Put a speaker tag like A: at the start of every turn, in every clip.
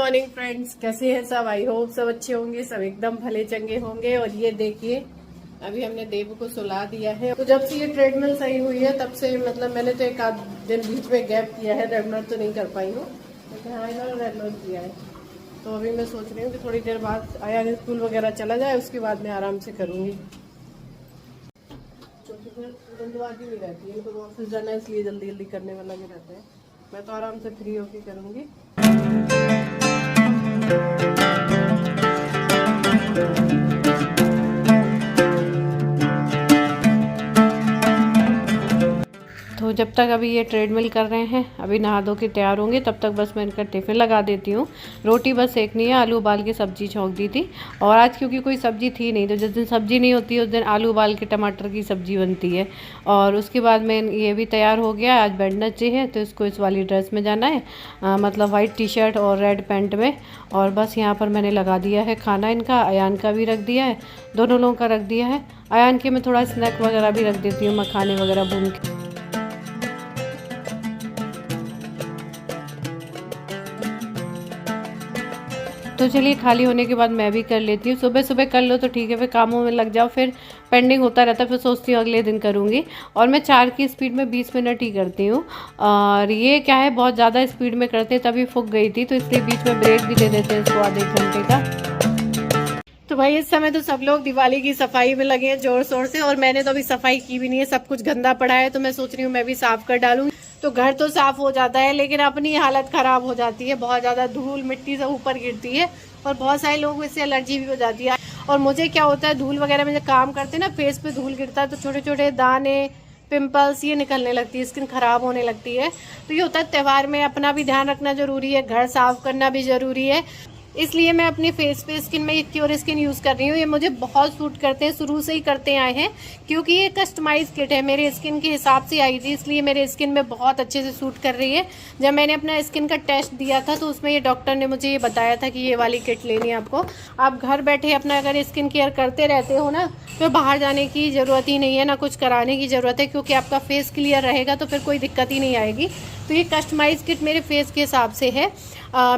A: Morning friends, कैसे हैं सब। आई होप सब अच्छे होंगे, सब एकदम भले चंगे होंगे। और ये देखिए, अभी हमने देव को सुला दिया है। तो जब से ये ट्रेडमिल सही हुई है तब से मतलब मैंने तो एक आध दिन बीच में गैप किया है, रेगुलर तो नहीं कर पाई हूँ, लेकिन हाँ इन्होंने रेगुलर किया है। तो अभी मैं सोच रही हूँ कि थोड़ी देर बाद आया स्कूल वगैरह चला जाए, उसके बाद मैं आराम से करूँगी, क्योंकि फिर जल्दबाजी नहीं रहती है। इनको ऑफिस जाना है इसलिए जल्दी जल्दी करने में लगे रहते हैं। मैं तो आराम से फ्री होके करूँगी। तो जब तक अभी ये ट्रेडमिल कर रहे हैं, अभी नहा धो के तैयार होंगे, तब तक बस मैं इनका टिफ़िन लगा देती हूँ। रोटी बस सेकनी है, आलू उबाल के सब्जी छौंक दी थी। और आज क्योंकि कोई सब्जी थी नहीं, तो जिस दिन सब्जी नहीं होती उस दिन आलू उबाल के टमाटर की सब्जी बनती है। और उसके बाद में ये भी तैयार हो गया। आज वेडनेसडे है तो इसको इस वाली ड्रेस में जाना है, मतलब वाइट टी शर्ट और रेड पैंट में। और बस यहाँ पर मैंने लगा दिया है खाना इनका, अयान का भी रख दिया है, दोनों लोगों का रख दिया है। अयान के मैं थोड़ा स्नैक वगैरह भी रख देती हूँ, मखाने वगैरह भून के। तो चलिए, खाली होने के बाद मैं भी कर लेती हूँ। सुबह सुबह कर लो तो ठीक है, फिर कामों में लग जाओ, फिर पेंडिंग होता रहता है, फिर सोचती हूँ अगले दिन करूँगी। और मैं 4 की स्पीड में 20 मिनट ही करती हूँ। और ये क्या है, बहुत ज़्यादा स्पीड में करते तभी फूक गई थी, तो इसलिए बीच में ब्रेक भी दे देते हैं इसको आधे घंटे का। तो भाई इस समय तो सब लोग दिवाली की सफाई में लगे हैं जोर शोर से, और मैंने तो अभी सफाई की भी नहीं है, सब कुछ गंदा पड़ा है। तो मैं सोच रही हूँ मैं भी साफ कर डालूँ। तो घर तो साफ हो जाता है, लेकिन अपनी हालत खराब हो जाती है। बहुत ज़्यादा धूल मिट्टी से ऊपर गिरती है, और बहुत सारे लोगों को इससे एलर्जी भी हो जाती है। और मुझे क्या होता है, धूल वगैरह में जब काम करते हैं ना, फेस पे धूल गिरता है तो छोटे छोटे दाने, पिंपल्स ये निकलने लगती है, स्किन खराब होने लगती है। तो ये होता है, त्यौहार में अपना भी ध्यान रखना जरूरी है, घर साफ करना भी जरूरी है। इसलिए मैं अपने फेस पे स्किन में क्योर स्किन यूज़ कर रही हूँ। ये मुझे बहुत सूट करते हैं, शुरू से ही करते आए हैं, क्योंकि ये कस्टमाइज किट है, मेरे स्किन के हिसाब से आई थी, इसलिए मेरे स्किन में बहुत अच्छे से सूट कर रही है। जब मैंने अपना स्किन का टेस्ट दिया था तो उसमें ये डॉक्टर ने मुझे ये बताया था कि ये वाली किट लेनी है आपको। आप घर बैठे अपना अगर स्किन केयर करते रहते हो ना, तो बाहर जाने की ज़रूरत ही नहीं है, ना कुछ कराने की ज़रूरत है, क्योंकि आपका फेस क्लियर रहेगा तो फिर कोई दिक्कत ही नहीं आएगी। तो ये कस्टमाइज किट मेरे फेस के हिसाब से है।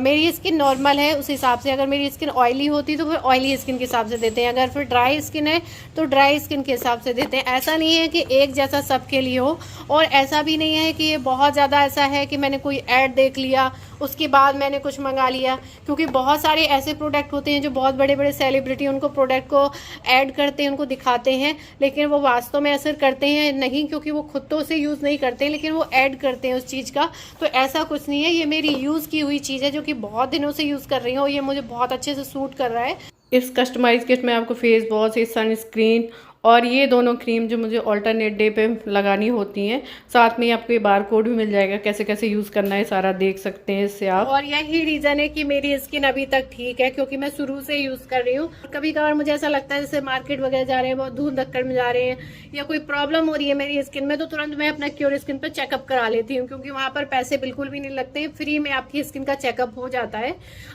A: मेरी स्किन नॉर्मल है, उस हिसाब से। अगर मेरी स्किन ऑयली होती तो फिर ऑयली स्किन के हिसाब से देते हैं, अगर फिर ड्राई स्किन है तो ड्राई स्किन के हिसाब से देते हैं। ऐसा नहीं है कि एक जैसा सबके लिए हो, और ऐसा भी नहीं है कि ये बहुत ज़्यादा ऐसा है कि मैंने कोई ऐड देख लिया उसके बाद मैंने कुछ मंगा लिया। क्योंकि बहुत सारे ऐसे प्रोडक्ट होते हैं जो बहुत बड़े बड़े सेलिब्रिटी उनको प्रोडक्ट को ऐड करते हैं, उनको दिखाते हैं, लेकिन वो वास्तव में असर करते हैं नहीं, क्योंकि वो खुद तो उसे यूज़ नहीं करते, लेकिन वो ऐड करते हैं उस चीज़ का। तो ऐसा कुछ नहीं है, ये मेरी यूज़ की हुई चीज़ है जो कि बहुत दिनों से यूज़ कर रही हूँ। ये मुझे बहुत अच्छे से सूट कर रहा है। इस कस्टमाइज किट में आपको फेस वॉश, सनस्क्रीन और ये दोनों क्रीम जो मुझे ऑल्टरनेट डे पे लगानी होती हैं, साथ में आपको ये बार कोड भी मिल जाएगा, कैसे कैसे यूज़ करना है सारा देख सकते हैं इससे आप। और यही रीज़न है कि मेरी स्किन अभी तक ठीक है, क्योंकि मैं शुरू से यूज़ कर रही हूँ। कभी कभार मुझे ऐसा लगता है जैसे मार्केट वगैरह जा रहे हैं, बहुत धूल धक्कड़ में जा रहे हैं, या कोई प्रॉब्लम हो रही है मेरी स्किन में, तो तुरंत मैं अपना क्योर स्किन पर चेकअप करा लेती हूँ, क्योंकि वहाँ पर पैसे बिल्कुल भी नहीं लगते, फ्री में आपकी स्किन का चेकअप हो जाता है।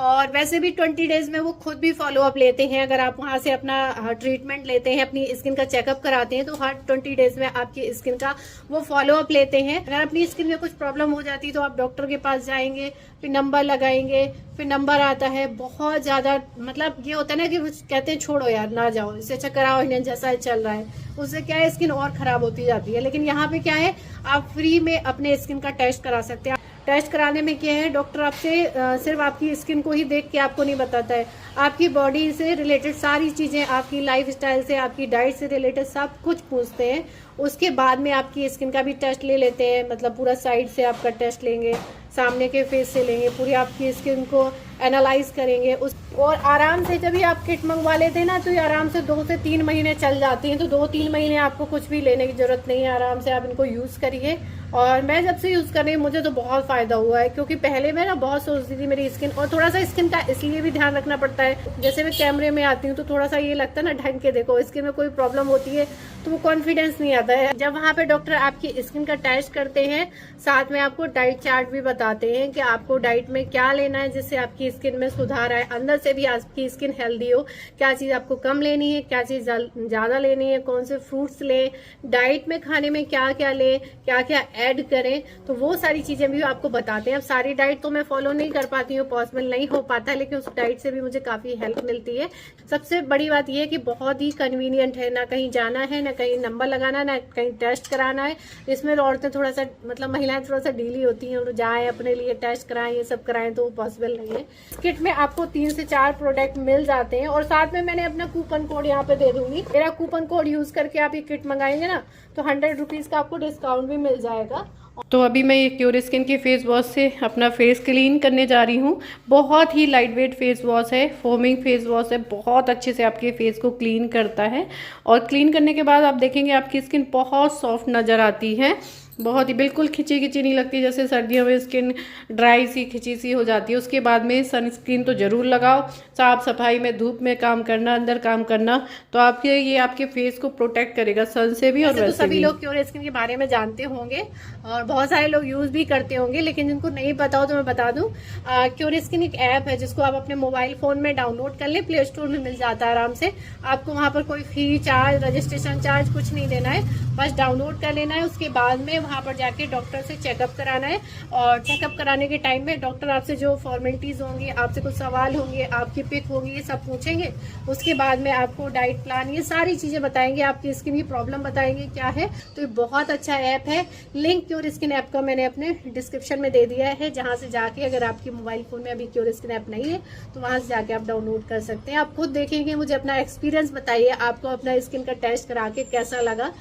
A: और वैसे भी 20 डेज में वो खुद भी फॉलोअप लेते हैं। अगर आप वहाँ से अपना ट्रीटमेंट लेते हैं, अपनी स्किन का चेकअप कराते हैं, तो हर 20 डेज में आपकी स्किन का वो फॉलोअप लेते हैं। अगर अपनी स्किन में कुछ प्रॉब्लम हो जाती है तो आप डॉक्टर के पास जाएंगे, फिर नंबर लगाएंगे, फिर नंबर आता है। बहुत ज़्यादा मतलब ये होता है ना कि कहते हैं छोड़ो यार ना जाओ, इससे अच्छा कराओ इन्हें, जैसा चल रहा है। उससे क्या है, स्किन और ख़राब होती जाती है। लेकिन यहाँ पे क्या है, आप फ्री में अपने स्किन का टेस्ट करा सकते हैं। टेस्ट कराने में क्या है, डॉक्टर आपसे सिर्फ आपकी स्किन को ही देख के आपको नहीं बताता है, आपकी बॉडी से रिलेटेड सारी चीज़ें, आपकी लाइफस्टाइल से, आपकी डाइट से रिलेटेड सब कुछ पूछते हैं। उसके बाद में आपकी स्किन का भी टेस्ट ले लेते हैं, मतलब पूरा साइड से आपका टेस्ट लेंगे, सामने के फेस से लेंगे, पूरी आपकी स्किन को एनालाइज करेंगे उस। और आराम से जब भी आप किट मंगवा लेते हैं ना, तो ये आराम से 2 से 3 महीने चल जाती हैं। तो 2-3 महीने आपको कुछ भी लेने की जरूरत नहीं है, आराम से आप इनको यूज़ करिए। और मैं जब से यूज़ कर रही हूँ मुझे तो बहुत फ़ायदा हुआ है, क्योंकि पहले मैं ना बहुत सोचती थी मेरी स्किन, और थोड़ा सा स्किन का इसलिए भी ध्यान रखना पड़ता है, जैसे मैं कैमरे में आती हूँ तो थोड़ा सा ये लगता है ना ढंग के देखो, स्किन में कोई प्रॉब्लम होती है तो वो कॉन्फिडेंस नहीं आता है। जब वहाँ पे डॉक्टर आपकी स्किन का टेस्ट करते हैं, साथ में आपको डाइट चार्ट भी बताते हैं कि आपको डाइट में क्या लेना है जिससे आपकी स्किन में सुधार आए, अंदर से भी आपकी स्किन हेल्दी हो, क्या चीज़ आपको कम लेनी है, क्या चीज़ ज़्यादा लेनी है, कौन से फ्रूट्स लें, डाइट में खाने में क्या क्या लें, क्या क्या ऐड करें, तो वो सारी चीजें भी आपको बताते हैं। अब सारी डाइट तो मैं फॉलो नहीं कर पाती हूँ, पॉसिबल नहीं हो पाता, लेकिन उस डाइट से भी मुझे काफी हेल्प मिलती है। सबसे बड़ी बात यह है कि बहुत ही कन्वीनियंट है, ना कहीं जाना है, ना कहीं नंबर लगाना, ना कहीं टेस्ट कराना है। इसमें औरतें थोड़ा सा मतलब महिलाएं थोड़ा सा ढीली होती हैं, और जाएं अपने लिए टेस्ट कराएं, ये सब कराएं, तो वो पॉसिबल नहीं है। किट में आपको 3 से 4 प्रोडक्ट मिल जाते हैं, और साथ में मैंने अपना कूपन कोड यहाँ पे दे दूंगी। मेरा कूपन कोड यूज करके आप ये किट मंगाएंगे ना, तो 100 रुपीज का आपको डिस्काउंट भी मिल जाएगा। तो अभी मैं ये क्योर स्किन के फेस वॉश से अपना फेस क्लीन करने जा रही हूँ। बहुत ही लाइट वेट फेस वॉश है, फोमिंग फेस वॉश है, बहुत अच्छे से आपके फेस को क्लीन करता है। और क्लीन करने के बाद आप देखेंगे आपकी स्किन बहुत सॉफ्ट नज़र आती है, बहुत ही बिल्कुल खिंची खिंची नहीं लगती। जैसे सर्दियों में स्किन ड्राई सी खिंची सी हो जाती है, उसके बाद में सनस्क्रीन तो ज़रूर लगाओ। साफ सफाई में धूप में काम करना, अंदर काम करना, तो आपके ये आपके फेस को प्रोटेक्ट करेगा सन से भी और वैसे तो सभी लोग क्योर स्किन के बारे में जानते होंगे और बहुत सारे लोग यूज़ भी करते होंगे, लेकिन जिनको नहीं पता हो तो मैं बता दूं, क्योर स्किन एक ऐप है जिसको आप अपने मोबाइल फ़ोन में डाउनलोड कर लें, प्ले स्टोर में मिल जाता है आराम से। आपको वहाँ पर कोई फी चार्ज, रजिस्ट्रेशन चार्ज कुछ नहीं देना है, बस डाउनलोड कर लेना है। उसके बाद में वहाँ पर जाके डॉक्टर से चेकअप कराना है, और चेकअप कराने के टाइम में डॉक्टर आपसे जो फॉर्मेलिटीज़ होंगी, आपसे कुछ सवाल होंगे, आपकी पिक होगी, ये सब पूछेंगे। उसके बाद में आपको डाइट प्लान, ये सारी चीज़ें बताएंगे, आपकी स्किन की प्रॉब्लम बताएंगे क्या है। तो ये बहुत अच्छा ऐप है। लिंक क्योर स्किन ऐप का मैंने अपने डिस्क्रिप्शन में दे दिया है, जहाँ से जाके अगर आपकी मोबाइल फ़ोन में अभी क्योर स्किन ऐप नहीं है तो वहाँ से जाके आप डाउनलोड कर सकते हैं। आप खुद देखेंगे, मुझे अपना एक्सपीरियंस बताइए, आपको अपना स्किन का टेस्ट करा के कैसा लगा।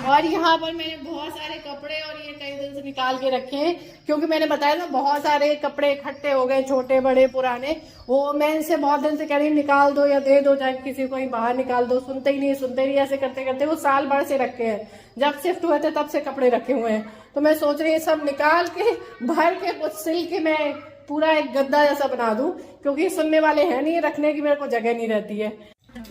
A: और यहाँ पर मैंने बहुत सारे कपड़े और ये कई दिन से निकाल के रखे हैं, क्योंकि मैंने बताया ना बहुत सारे कपड़े इकट्ठे हो गए, छोटे बड़े पुराने। वो मैं इनसे बहुत दिन से कह रही हूँ निकाल दो या दे दो, चाहे किसी को ही बाहर निकाल दो, सुनते ही नहीं। ऐसे करते करते वो साल भर से रखे हैं, जब शिफ्ट हुए थे तब से कपड़े रखे हुए हैं। तो मैं सोच रही हूँ सब निकाल के भर के कुछ सिल के मैं पूरा एक गद्दा जैसा बना दूं, क्योंकि सुनने वाले हैं नहीं, रखने की मेरे को जगह नहीं रहती है।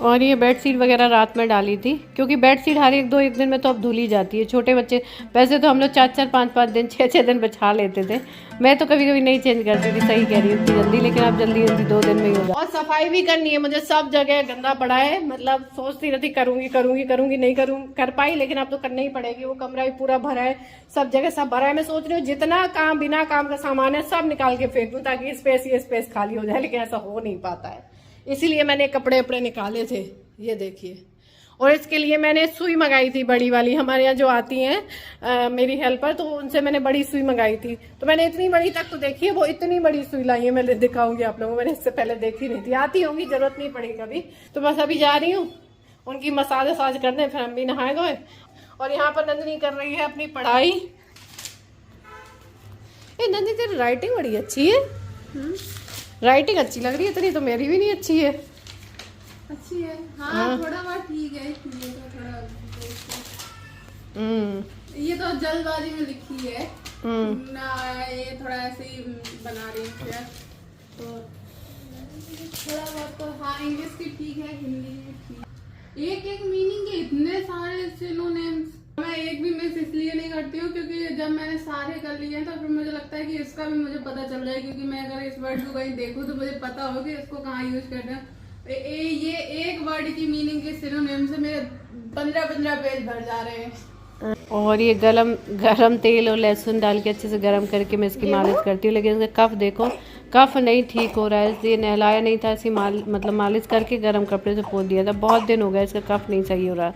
A: और ये बेडशीट वगैरह रात में डाली थी, क्योंकि बेडशीट हर एक दिन में तो अब धुली जाती है। छोटे बच्चे वैसे तो हम लोग 4-4, 5-5 दिन, 6-6 दिन बिछा लेते थे। मैं तो कभी कभी नहीं चेंज करती थी, सही कह रही हूँ, जल्दी, लेकिन अब जल्दी 2 दिन में ही हो जाए। और सफाई भी करनी है मुझे, सब जगह गंदा पड़ा है। मतलब सोचती रहती करूंगी नहीं कर पाई, लेकिन अब तो करना ही पड़ेगी। वो कमरा भी पूरा भरा है, सब जगह सब भरा है। मैं सोच रही हूँ जितना काम बिना काम का सामान है सब निकाल के फेंक दूं, ताकि स्पेस खाली हो जाए, लेकिन ऐसा हो नहीं पाता है। इसीलिए मैंने कपड़े अपने निकाले थे, ये देखिए। और इसके लिए मैंने सुई मंगाई थी बड़ी वाली, हमारे यहाँ जो आती हैं मेरी हेल्पर, तो उनसे मैंने बड़ी सुई मंगाई थी। तो मैंने इतनी बड़ी तक तो देखी है, वो इतनी बड़ी सुई लाई है, मैं दिखाऊंगी आप लोगों को। मैंने इससे पहले देखी नहीं थी, आती होंगी, जरूरत नहीं पड़ी कभी। तो बस अभी जा रही हूँ उनकी मसाज कर दें, फिर हम भी नहाए धोए। और यहाँ पर नंदिनी कर रही है अपनी पढ़ाई। नंदिनी तेरी राइटिंग बड़ी अच्छी है। राइटिंग अच्छी लग रही है, इतनी तो मेरी भी नहीं अच्छी है।
B: अच्छी है, हाँ। थोड़ा बहुत ठीक है, ये तो जल्दबाजी में लिखी है ना, ये थोड़ा ऐसे ही बना रही है, तो थोड़ा बहुत तो हाँ। इंग्लिश की ठीक है, हिंदी भी ठीक। एक मीनिंग के इतने सारे सिनोनिम्स। मैं एक भी मिस इसलिए नहीं करती हूँ क्योंकि जब मैंने सारे कर लिए हैं तो फिर मुझे लगता है कि इसका भी मुझे पता चल जाए, क्योंकि मैं अगर इस वर्ड को कहीं देखूँ तो मुझे पता हो कि इसको कहाँ यूज करना है। ये एक वर्ड की मीनिंग के सिनोनिम से मेरे 15-15 पेज भर जा रहे हैं।
A: और ये गरम तेल और लहसुन डाल के अच्छे से गरम करके मैं इसकी मालिश करती हूँ, लेकिन इसका कफ देखो, कफ नहीं ठीक हो रहा है। इसलिए नहलाया नहीं था, ऐसी मतलब मालिश करके गर्म कपड़े से पोंछ दिया था। बहुत दिन हो गया, इसका कफ नहीं सही हो रहा।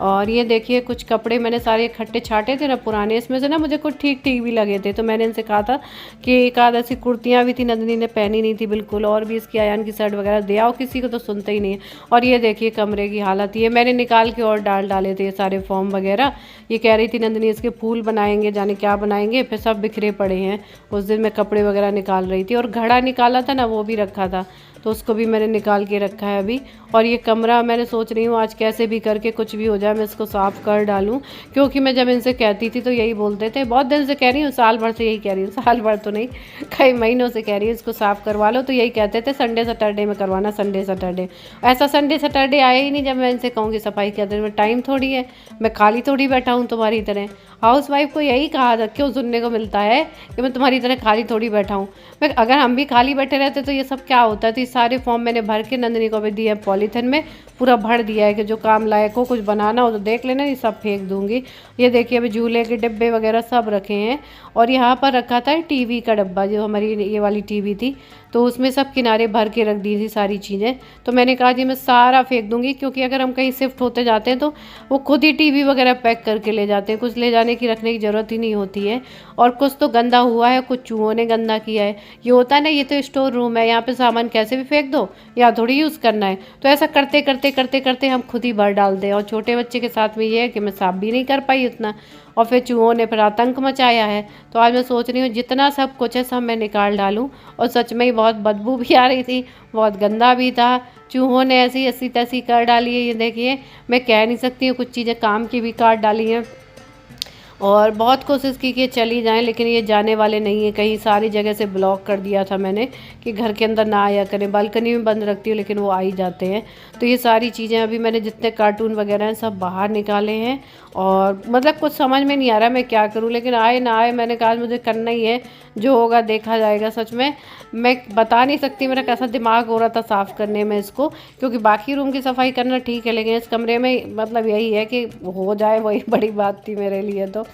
A: और ये देखिए कुछ कपड़े मैंने सारे इकट्ठे छाटे थे ना पुराने, इसमें से ना मुझे कुछ ठीक भी लगे थे। तो मैंने इनसे कहा था कि एक आध ऐसी कुर्तियाँ भी थी, नंदिनी ने पहनी नहीं थी बिल्कुल, और भी इसकी आयान की शर्ट वगैरह दे आओ, किसी को तो सुनते ही नहीं है। और ये देखिए कमरे की हालत, ये मैंने निकाल के और डाले थे ये सारे फॉर्म वगैरह। ये कह रही थी नंदिनी इसके फूल बनाएंगे, जाने क्या बनाएंगे, फिर सब बिखरे पड़े हैं। उस दिन मैं कपड़े वगैरह निकाल रही थी, और घड़ा निकाला था ना वो भी रखा था। तो उसको भी मैंने निकाल के रखा है अभी। और ये कमरा मैंने सोच रही हूँ आज कैसे भी करके कुछ भी हो जाए मैं इसको साफ़ कर डालूँ, क्योंकि मैं जब इनसे कहती थी तो यही बोलते थे, बहुत दिन से कह रही हूँ, साल भर से यही कह रही हूँ, साल भर तो नहीं कई महीनों से कह रही हूँ इसको साफ़ करवा लो, तो यही कहते थे संडे सैटरडे में करवाना, संडे सैटरडे। ऐसा संडे सैटरडे आया ही नहीं जब मैं इनसे कहूँगी सफाई के दिन में, टाइम थोड़ी है, मैं खाली थोड़ी बैठा हूँ तुम्हारी तरह। हाउस वाइफ को यही कहा था, क्यों सुनने को मिलता है कि मैं तुम्हारी तरह खाली थोड़ी बैठा हूँ। मैं अगर हम भी खाली बैठे रहते तो ये सब क्या होता। तो ये सारे फॉर्म मैंने भर के नंदिनी को भी दिया है, पॉलीथिन में पूरा भर दिया है कि जो काम लायक हो, कुछ बनाना हो तो देख लेना, ये सब फेंक दूंगी। ये देखिए अभी झूले के डिब्बे वगैरह सब रखे हैं। और यहाँ पर रखा था टीवी का डब्बा, जो हमारी ये वाली टीवी थी, तो उसमें सब किनारे भर के रख दी थी सारी चीज़ें। तो मैंने कहा जी मैं सारा फेंक दूंगी, क्योंकि अगर हम कहीं शिफ्ट होते जाते हैं तो वो खुद ही टीवी वगैरह पैक करके ले जाते हैं, कुछ ले जाने की रखने की ज़रूरत ही नहीं होती है। और कुछ तो गंदा हुआ है, कुछ चूहों ने गंदा किया है। ये होता है ना, ये तो स्टोर रूम है, यहाँ पे सामान कैसे भी फेंक दो, या थोड़ी यूज़ करना है। तो ऐसा करते करते करते करते हम खुद ही भर डालते हैं। और छोटे बच्चे के साथ में ये है कि मैं साफ भी नहीं कर पाई उतना, और फिर चूहों ने फिर आतंक मचाया है। तो आज मैं सोच रही हूँ जितना सब कुछ है सब मैं निकाल डालूँ। और सच में ही बहुत बदबू भी आ रही थी, बहुत गंदा भी था। चूहों ने ऐसी तैसी कर डाली है। ये देखिए मैं कह नहीं सकती हूँ, कुछ चीज़ें काम की भी काट डाली हैं। और बहुत कोशिश की कि चली जाएं, लेकिन ये जाने वाले नहीं है कहीं। सारी जगह से ब्लॉक कर दिया था मैंने कि घर के अंदर ना आया करें। बालकनी में बंद रखती हूँ लेकिन वो आ ही जाते हैं। तो ये सारी चीज़ें अभी मैंने जितने कार्टून वगैरह हैं सब बाहर निकाले हैं। और मतलब कुछ समझ में नहीं आ रहा मैं क्या करूँ, लेकिन आए ना आए मैंने कहा मुझे करना ही है, जो होगा देखा जाएगा। सच में मैं बता नहीं सकती मेरा कैसा दिमाग हो रहा था साफ़ करने में इसको, क्योंकि बाकी रूम की सफाई करना ठीक है, लेकिन इस कमरे में मतलब यही है कि हो जाए, वही बड़ी बात थी मेरे लिए। तो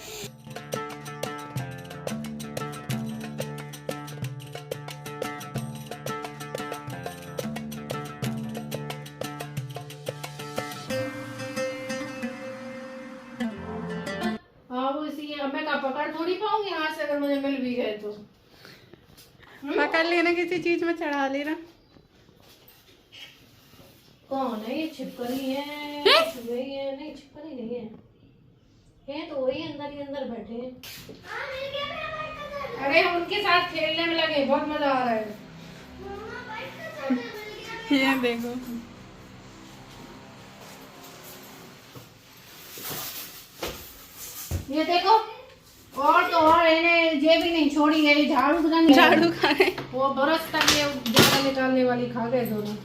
A: हाँ वो इसी, अब मैं पकड़ थोड़ी पाऊंगी हाथ से, अगर मुझे मिल भी गए तो
B: पकड़ लेना, किसी चीज में चढ़ा लेना।
A: कौन है ये? छिपकली है? नहीं छिपकली नहीं है तो वही अंदर ही अंदर बैठे हैं। अरे उनके साथ खेलने में लगे, बहुत मजा आ रहा है।
B: ये देखो,
A: ये देखो, और तो और इन्हें ये भी नहीं छोड़ी है, झाड़ू
B: खा रहे,
A: वो बरस तक ये जगह निकालने वाली खा गए दोनों।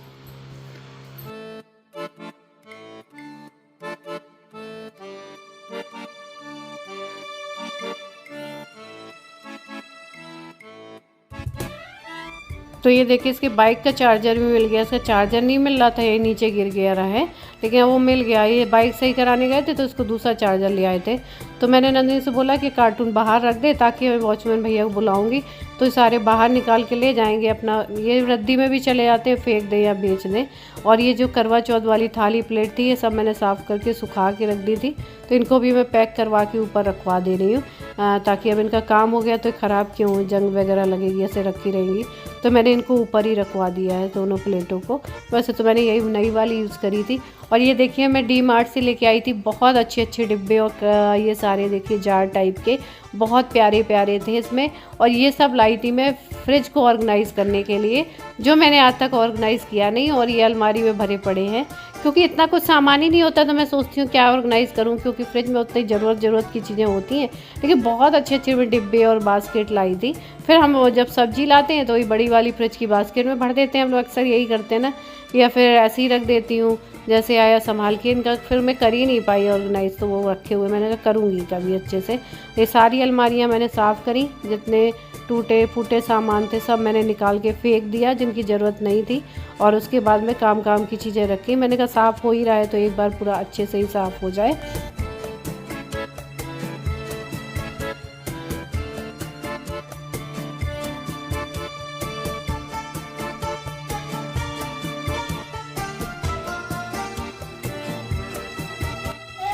A: तो ये देखिए इसकी बाइक का चार्जर भी मिल गया। इसका चार्जर नहीं मिल रहा था, ये नीचे गिर गया रहा है, लेकिन वो मिल गया। ये बाइक सही कराने गए थे तो इसको दूसरा चार्जर ले आए थे। तो मैंने नंदिनी से बोला कि कार्टून बाहर रख दे, ताकि मैं वॉचमैन भैया को बुलाऊंगी तो सारे बाहर निकाल के ले जाएंगे अपना। ये रद्दी में भी चले जाते हैं, फेंक दें या बेच दें। और ये जो करवा चौथ वाली थाली प्लेट थी, ये सब मैंने साफ़ करके सुखा के रख दी थी। तो इनको भी मैं पैक करवा के ऊपर रखवा दे रही हूँ, ताकि अब इनका काम हो गया तो ख़राब क्यों हो, जंग वगैरह लगेगी, ऐसे रखी रहेंगी। तो मैंने इनको ऊपर ही रखवा दिया है दोनों प्लेटों को। वैसे तो मैंने यही नई वाली यूज़ करी थी। और ये देखिए मैं डी मार्ट से लेके आई थी बहुत अच्छे अच्छे डिब्बे, और ये सारे देखिए जार टाइप के बहुत प्यारे प्यारे थे इसमें। और ये सब लाई थी मैं फ्रिज को ऑर्गेनाइज़ करने के लिए, जो मैंने आज तक ऑर्गेनाइज़ किया नहीं। और ये अलमारी में भरे पड़े हैं, क्योंकि इतना कुछ सामान ही नहीं होता, तो मैं सोचती हूँ क्या ऑर्गेनाइज़ करूँ, क्योंकि फ्रिज में उतनी ज़रूरत की चीज़ें होती हैं। लेकिन बहुत अच्छे अच्छे मैं डिब्बे और बास्केट लाई थी। फिर हम वो जब सब्जी लाते हैं तो वही बड़ी वाली फ्रिज की बास्केट में भर देते हैं, हम लोग अक्सर यही करते हैं ना, या फिर ऐसे ही रख देती हूँ जैसे आया संभाल के। इनका फिर मैं कर ही नहीं पाई ऑर्गेनाइज़, तो वो रखे हुए मैंने कहा करूँगी कभी अच्छे से। ये सारी अलमारियाँ मैंने साफ़ करी, जितने टूटे फूटे सामान थे सब मैंने निकाल के फेंक दिया जिनकी ज़रूरत नहीं थी। और उसके बाद में काम की चीज़ें रखी। मैंने कहा साफ़ हो ही रहा है तो एक बार पूरा अच्छे से ही साफ़ हो जाए।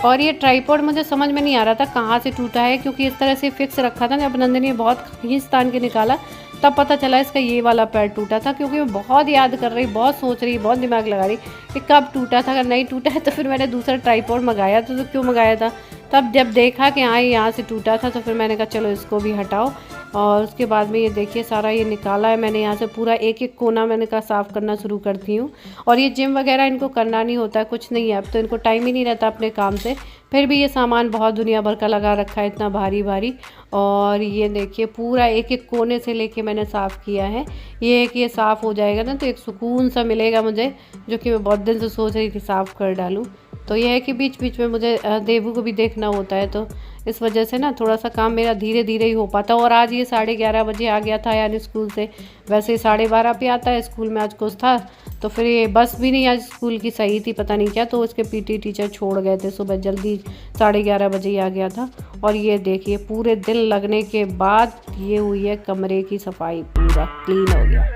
A: और ये ट्राइपॉड मुझे समझ में नहीं आ रहा था कहाँ से टूटा है, क्योंकि इस तरह से फिक्स रखा था। जब नंदिनी ने बहुत खींच तान के निकाला तब पता चला इसका ये वाला पैर टूटा था। क्योंकि मैं बहुत याद कर रही, बहुत सोच रही, बहुत दिमाग लगा रही कि कब टूटा था। अगर नहीं टूटा है तो फिर मैंने दूसरा ट्राइपॉड मंगाया तो क्यों मंगाया था। तब जब देखा कि हाँ यहाँ से टूटा था तो फिर मैंने कहा चलो इसको भी हटाओ, और उसके बाद में ये देखिए सारा ये निकाला है मैंने यहाँ से, पूरा एक एक कोना मैंने कहा साफ़ करना शुरू करती हूँ। और ये जिम वगैरह इनको करना नहीं होता है, कुछ नहीं है, अब तो इनको टाइम ही नहीं रहता अपने काम से, फिर भी ये सामान बहुत दुनिया भर का लगा रखा है, इतना भारी भारी। और ये देखिए पूरा एक एक कोने से लेके मैंने साफ़ किया है। ये है कि ये साफ़ हो जाएगा ना तो एक सुकून सा मिलेगा मुझे, जो कि मैं बहुत दिन से सोच रही थी साफ़ कर डालूँ। तो यह है कि बीच बीच में मुझे देवू को भी देखना होता है, तो इस वजह से ना थोड़ा सा काम मेरा धीरे धीरे ही हो पाता। और आज ये 11:30 बजे आ गया था यानी स्कूल से, वैसे 12:30 पे आता है, स्कूल में आज कुछ था तो फिर ये बस भी नहीं आज स्कूल की सही थी, पता नहीं क्या, तो उसके पीटी टीचर छोड़ गए थे सुबह जल्दी, 11:30 बजे ही आ गया था। और ये देखिए पूरे दिन लगने के बाद ये हुई है कमरे की सफाई, पूरा क्लीन हो गया।